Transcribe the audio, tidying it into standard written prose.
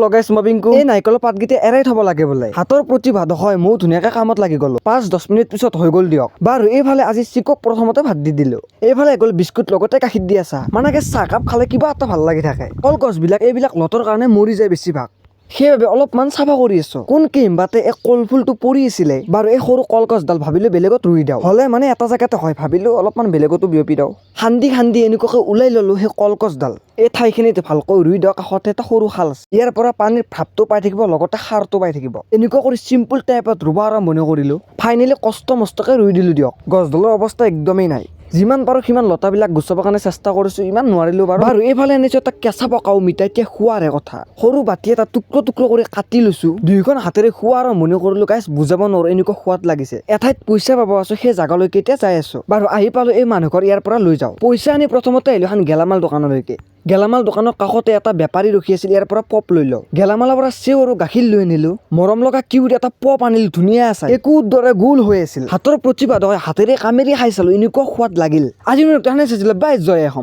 লগাইছ মবিংকু এই নাৰিকলৰ পাতকেইটা এৰাই থব লাগে বোলে হাতৰ প্ৰতিভা হয় ময়ো ধুনীয়াকে কামত লাগি গলো 5-10 মিনিট পিছত হৈ গল দিয়ক বাৰু এইফালে আজি চিকক প্ৰথমতে ভাত দি দিলো এইফালে গল বিস্কুট লগতে গাখীৰ দি আছা মানে চাহকাপ খালে কিবা এটা ভাল লাগি থাকে কলগছবিলাক এইবিলাক লতৰ কাৰণে মৰি যায় বেছিভাগ সেইবাবে অলপমান চাফা কৰি আছো কোন কিম্বাতে এক কলফুলটো পৰি আছিলে বাৰু এই সৰু কলগছডাল ভাবিলো বেলেগত ৰুই দিওঁ হলে মানে এটা জেগাতে হয় ভাবিলো অলপমান বেলেগতো বিয়পি দিওঁ খান্দি এনেকুৱাকে ওলাই ললো সেই কলগছডাল এই ঠাইখিনিতে ভালকৈ ৰুই দিওঁ কাষতে এটা সৰু খাল আছে ইয়াৰ পৰা পানীৰ ভাৱটো পাই থাকিব লগতে সাৰটো পাই থাকিব এনেকুৱা কৰি চিম্পল টাইপত ৰুব আৰম্ভণি কৰিলো ফাইনেলি কষ্ট মষ্টকে ৰুই দিলো দিয়ক গছডালৰ অৱস্থা একদমেই নাই যিমান পাৰো সিমান লতাবিলাক গুচাবৰ কাৰণে চেষ্টা কৰিছো ইমান নোৱাৰিলো বাৰু এইফালে আনিছো এটা কেঁচা পকাও মিঠাইতে খোৱাৰে কথা সৰু বাতি এটা টুকৰো কৰি কাটি লৈছো দুইখন হাতেৰে খোৱা আৰম্ভণি কৰিলো গাইছ বুজাব নোৱাৰো এনেকুৱা সোৱাদ লাগিছে এঠাইত পইচা পাব আছো সেই জাগালৈকে এতিয়া যাই আছো বাৰু আহি পালো এই মানুহঘৰ ইয়াৰ পৰা লৈ যাওঁ পইচা আনি প্ৰথমতে আহিলো এখন গেলামাল দোকানলৈকে গেলামাল দোকানৰ কাষতে এটা বেপাৰী ৰখি আছিল ইয়াৰ পৰা পপ লৈ লওঁ গেলামালৰ পৰা চেও আৰু গাখীৰ লৈ আনিলো মৰম লগা কিউট এটা পপ আনিলো ধুনীয়া আছে একো দৰে গোল হৈ আছিল হাতৰ প্ৰতিভা হয় হাতেৰে কামেৰি খাই চালো এনেকুৱা সোৱাদ লাগিল আজি চাইছিলে বাই জয় এখন